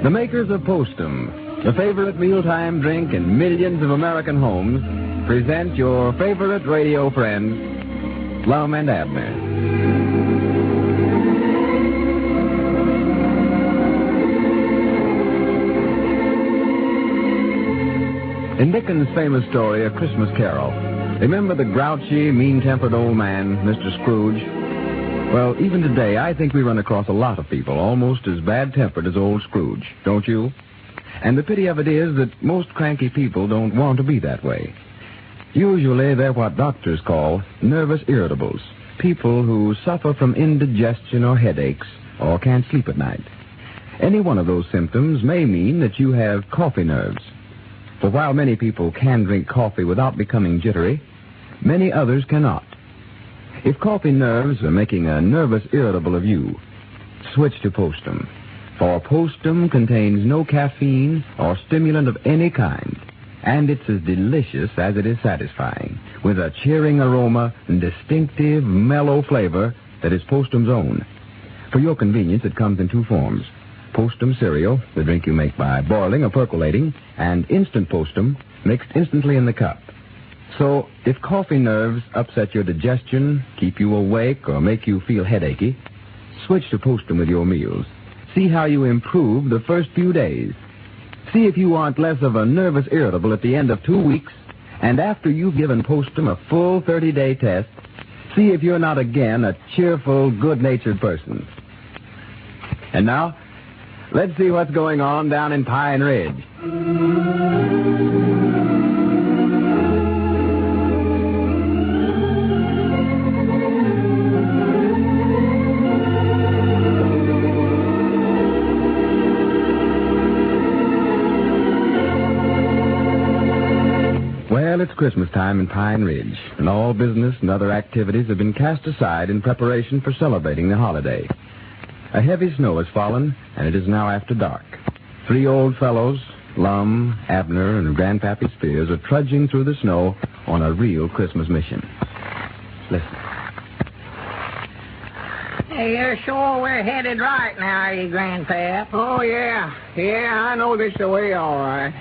The makers of Postum, the favorite mealtime drink in millions of American homes, present your favorite radio friends, Lum and Abner. In Dickens' famous story, A Christmas Carol, remember the grouchy, mean-tempered old man, Mr. Scrooge? Well, even today, I think we run across a lot of people almost as bad-tempered as old Scrooge, don't you? And the pity of it is that most cranky people don't want to be that way. Usually, they're what doctors call nervous irritables, people who suffer from indigestion or headaches or can't sleep at night. Any one of those symptoms may mean that you have coffee nerves. For while many people can drink coffee without becoming jittery, many others cannot. If coffee nerves are making a nervous irritable of you, switch to Postum. For Postum contains no caffeine or stimulant of any kind, and it's as delicious as it is satisfying, with a cheering aroma and distinctive, mellow flavor that is Postum's own. For your convenience, it comes in two forms: Postum cereal, the drink you make by boiling or percolating, and instant Postum, mixed instantly in the cup. So, if coffee nerves upset your digestion, keep you awake, or make you feel headachy, switch to Postum with your meals. See how you improve the first few days. See if you aren't less of a nervous irritable at the end of 2 weeks, and after you've given Postum a full 30-day test, see if you're not again a cheerful, good-natured person. And now, let's see what's going on down in Pine Ridge. Well, it's Christmas time in Pine Ridge, and all business and other activities have been cast aside in preparation for celebrating the holiday. A heavy snow has fallen, and it is now after dark. 3 old fellows, Lum, Abner, and Grandpappy Spears, are trudging through the snow on a real Christmas mission. Listen. Hey, you're sure we're headed right now, are you, Grandpap? Oh, yeah. Yeah, I know this the way all right.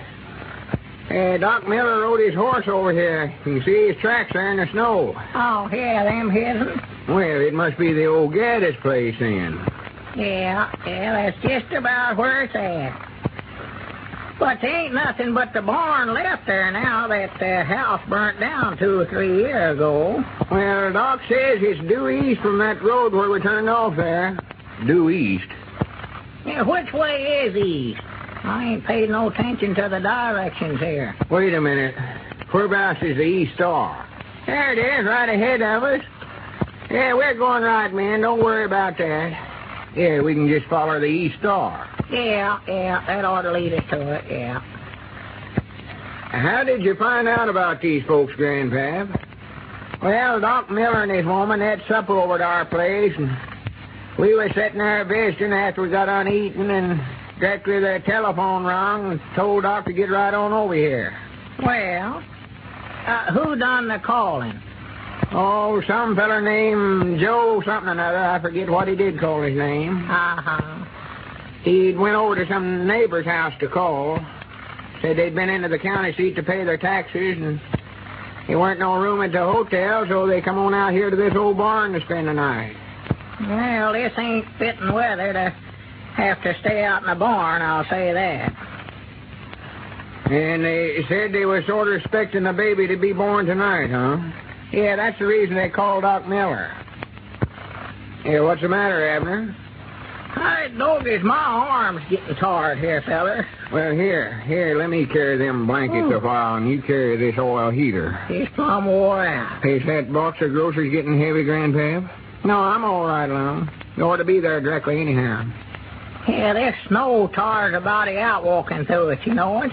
Doc Miller rode his horse over here. You can see his tracks there in the snow. Oh, yeah, them his'n. Well, it must be the old Gaddis place then. Yeah, that's just about where it's at. But there ain't nothing but the barn left there now that the house burnt down 2 or 3 years ago. Well, Doc says it's due east from that road where we turned off there. Due east? Yeah, which way is east? I ain't paid no attention to the directions here. Wait a minute. Whereabouts is the East Star? There it is, right ahead of us. Yeah, we're going right, man. Don't worry about that. Yeah, we can just follow the East Star. Yeah, that ought to lead us to it, yeah. How did you find out about these folks, Grandpap? Well, Doc Miller and his woman had supper over at our place, and we were sitting there visiting after we got on eating, and directly the telephone rung and told Doc to get right on over here. Well, who done the calling? Oh, some feller named Joe something or another. I forget what he did call his name. Uh-huh. He went over to some neighbor's house to call. Said they'd been into the county seat to pay their taxes, and there weren't no room at the hotel, so they come on out here to this old barn to spend the night. Well, this ain't fitting weather to have to stay out in the barn, I'll say that. And they said they were sort of expecting the baby to be born tonight, huh? Yeah, that's the reason they called Doc Miller. Yeah, what's the matter, Abner? I doggies, my arm's getting tired here, feller. Well, here, let me carry them blankets a while, and you carry this oil heater. It's plumb wore out. Is that box of groceries getting heavy, Grandpap? No, I'm all right, Lum. You ought to be there directly anyhow. Yeah, this snow tires a body out walking through it, you know it?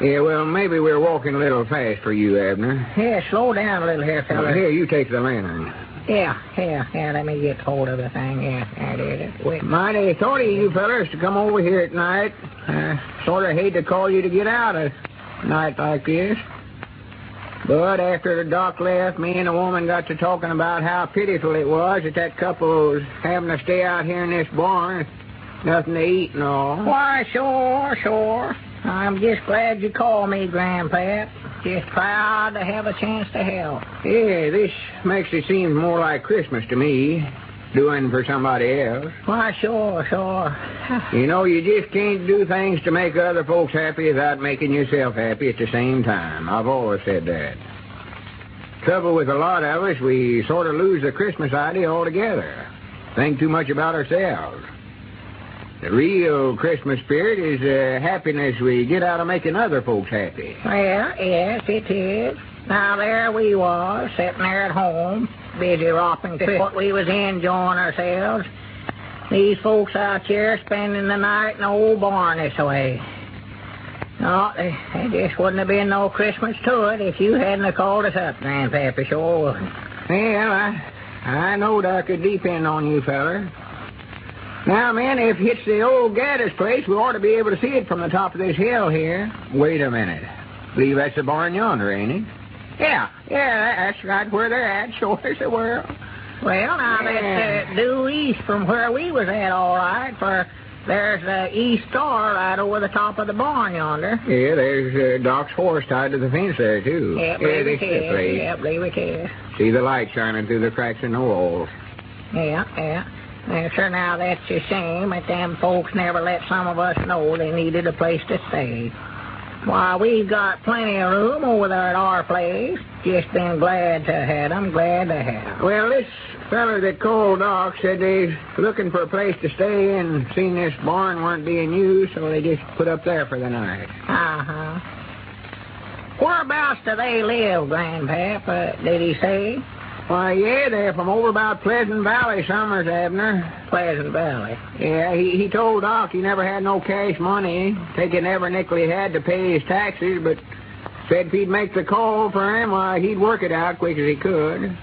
Yeah, well, maybe we're walking a little fast for you, Abner. Yeah, slow down a little here, fella. Well, here, you take the lantern. Yeah, let me get hold of the thing. Yeah, there it is. Wait. Mighty thought of you fellas to come over here at night. Sort of hate to call you to get out a night like this. But after the doc left, me and the woman got to talking about how pitiful it was that couple was having to stay out here in this barn. Nothing to eat and all? Why, sure. I'm just glad you called me, Grandpap. Just proud to have a chance to help. Yeah, this makes it seem more like Christmas to me, doing for somebody else. Why, sure. You know, you just can't do things to make other folks happy without making yourself happy at the same time. I've always said that. Trouble with a lot of us, we sort of lose the Christmas idea altogether. Think too much about ourselves. The real Christmas spirit is the happiness we get out of making other folks happy. Well, yes, it is. Now, there we was, sitting there at home, busy romping to what we was enjoying ourselves. These folks out here spending the night in the old barn this way. No, there just wouldn't have been no Christmas to it if you hadn't have called us up, Grandpappy, sure wouldn't. Well, I knowed I could depend on you, feller. Now, man, if it's the old Gaddis place, we ought to be able to see it from the top of this hill here. Wait a minute. Believe that's the barn yonder, ain't it? Yeah, that's right where they're at, sure as the world. Well, now, that's due east from where we was at, all right, for there's the east star right over the top of the barn yonder. Yeah, there's Doc's horse tied to the fence there, too. Yeah, believe it is. See the light shining through the cracks in the walls. Yeah. Well, sir, now that's a shame that them folks never let some of us know they needed a place to stay. Why, we've got plenty of room over there at our place. Just been glad to have them, glad to have. Well, this feller that called Doc said they's looking for a place to stay and seen this barn weren't being used, so they just put up there for the night. Uh-huh. Whereabouts do they live, Grandpap? Did he say? Why, yeah, they're from over about Pleasant Valley, Summers, Abner. Pleasant Valley. Yeah, he told Doc he never had no cash money, taking every nickel he had to pay his taxes, but said if he'd make the call for him, why, he'd work it out quick as he could.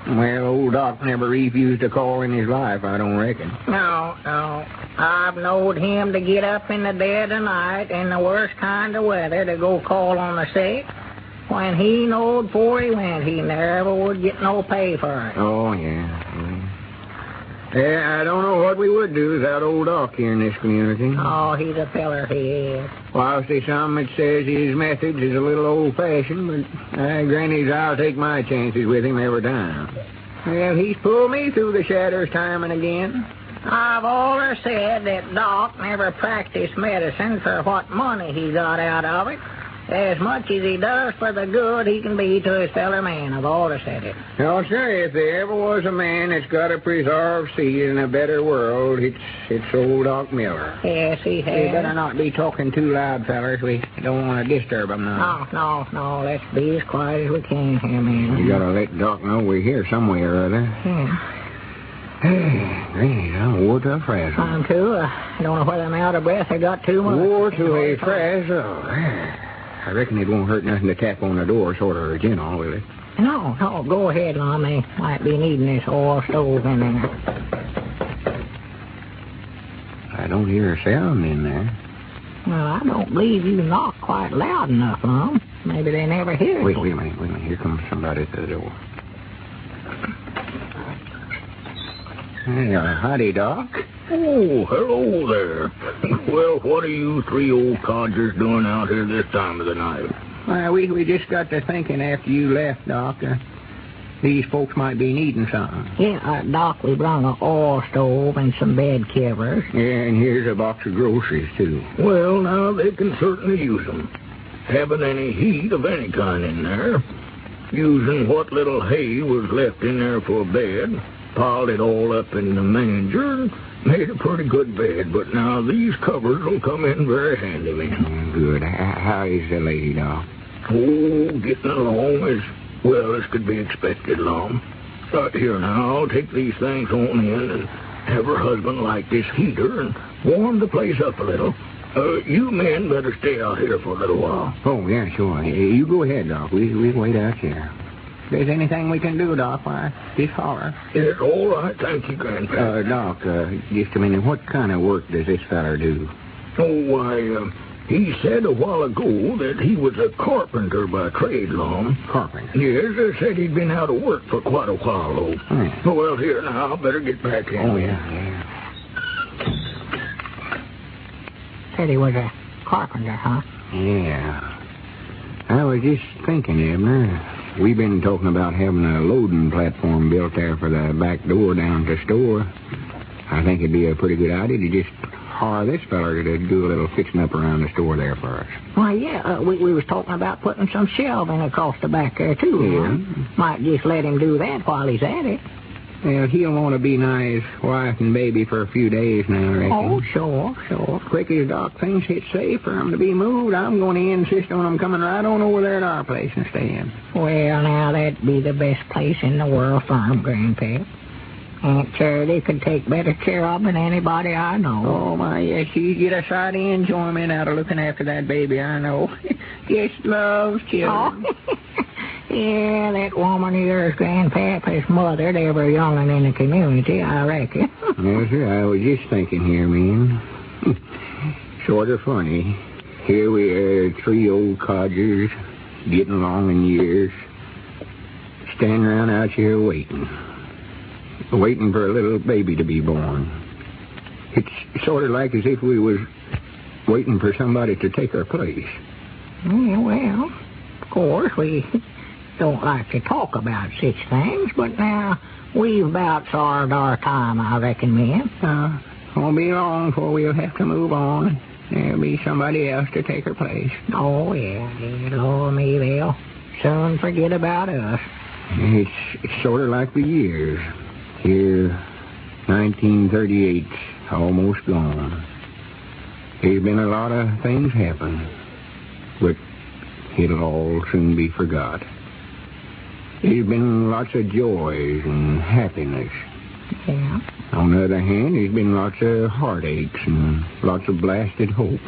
Well, old Doc never refused a call in his life, I don't reckon. No. I've knowed him to get up in the dead of night in the worst kind of weather to go call on the sick. When he knowed before he went, he never would get no pay for it. Oh, yeah. Yeah, I don't know what we would do without old Doc here in this community. Oh, he's a feller, he is. Whilst there's some that says his methods is a little old-fashioned, but granny's I'll take my chances with him every time. Well, he's pulled me through the shadows time and again. I've always said that Doc never practiced medicine for what money he got out of it, as much as he does for the good he can be to his fellow man. I've always said it. No, sir, if there ever was a man that's got to preserve seed in a better world, it's old Doc Miller. Yes, he has. We better not be talking too loud, fellers. We don't want to disturb him now. No. Let's be as quiet as we can here, man. You got to let Doc know we're here somewhere or other. Yeah. Hey, Granny, I'm wore to a frazzle. I'm too. I don't know whether I'm out of breath or got too much. Wore to a frazzle. I reckon it won't hurt nothing to tap on the door, sort of gentle, will it? No, go ahead, Lum. They might be needing this oil stove in there. I don't hear a sound in there. Well, I don't believe you knock quite loud enough, Lum. Maybe they never hear Wait a minute. Here comes somebody at the door. Hey, howdy, Doc. Oh, hello there. Well, what are you three old codgers doing out here this time of the night? Well, we just got to thinking after you left, Doc. These folks might be needing something. Yeah, Doc, we brung an oil stove and some bed covers. Yeah, and here's a box of groceries, too. Well, now, they can certainly use them. Haven't any heat of any kind in there. Using what little hay was left in there for a bed, piled it all up in the manger, and made a pretty good bed. But now these covers will come in very handy, man. Good. How is the lady, Doc? Oh, getting along as well as could be expected, Lum. Right here now, I'll take these things on in and have her husband light this heater and warm the place up a little. You men better stay out here for a little while. Oh, yeah, sure. You go ahead, Doc. We'll wait out here. If there's anything we can do, Doc, why, just holler. Yes, all right. Thank you, Grandpa. Doc, just a minute. What kind of work does this feller do? Oh, why, he said a while ago that he was a carpenter by trade, Lum. Carpenter? Yes, said he'd been out of work for quite a while, though. Hmm. Well, here now, I better get back in. Oh, yeah. Said he was a carpenter, huh? Yeah. I was just thinking, Abner, we've been talking about having a loading platform built there for the back door down to the store. I think it'd be a pretty good idea to just hire this feller to do a little fixing up around the store there for us. Why, yeah, we was talking about putting some shelving across the back there, too. Yeah. Huh? Might just let him do that while he's at it. Well, he'll want to be nigh his wife and baby for a few days now, I reckon. Oh, sure. Quick as Doc thinks it's safe for him to be moved, I'm going to insist on him coming right on over there to our place and staying. Well, now, that'd be the best place in the world for him, Grandpa. Aunt Charity could take better care of him than anybody I know. Oh, my, yes, she'd get a sight of enjoyment out of looking after that baby, I know. Just loves children. Oh. Yeah, that woman of yours, Grandpap, has mothered every young'un in the community, I reckon. Yes, sir, I was just thinking here, man. Sort of funny. Here we are, three old codgers, getting along in years, standing around out here waiting for a little baby to be born. It's sort of like as if we was waiting for somebody to take our place. Yeah, well, of course, we don't like to talk about such things, but now we've about served our time, I reckon, men. Won't be long before we'll have to move on. There'll be somebody else to take her place. Oh, yeah, Lord me, they'll soon forget about us. It's sort of like the years. Here, 1938's almost gone. There's been a lot of things happen, but it'll all soon be forgot. There's been lots of joys and happiness. Yeah. On the other hand, there's been lots of heartaches and lots of blasted hopes.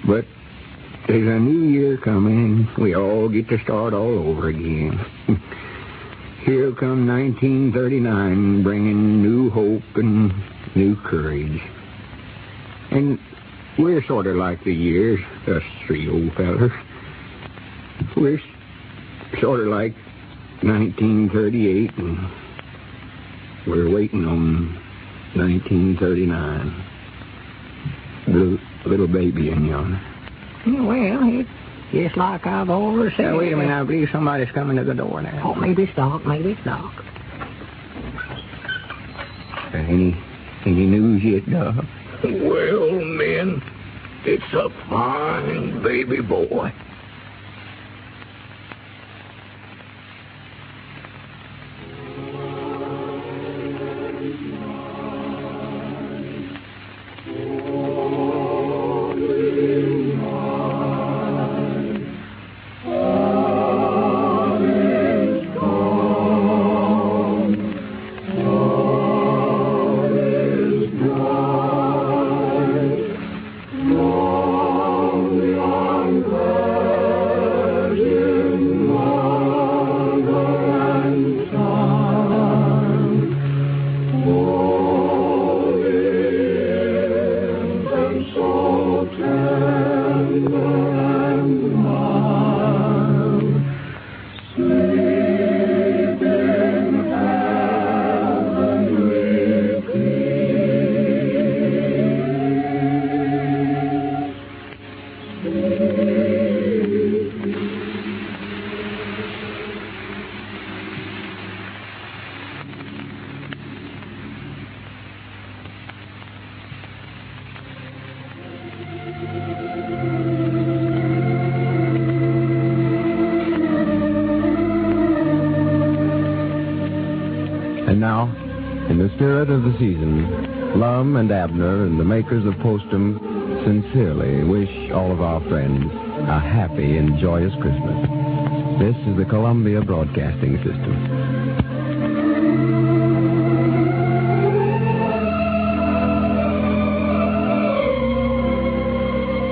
But there's a new year coming, and we all get to start all over again. Here come 1939, bringing new hope and new courage. And we're sort of like the years, us three old fellers. We're sort of like 1938, and we're waiting on 1939. The little baby in yonder. Yeah, well, it's just like I've always said. Now, wait a minute, I believe somebody's coming to the door now. Oh, maybe it's Doc, Any news yet, Doc? Well, men, it's a fine baby boy. And now, in the spirit of the season, Lum and Abner and the makers of Postum sincerely wish all of our friends a happy and joyous Christmas. This is the Columbia Broadcasting System.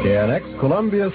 KNX Columbia.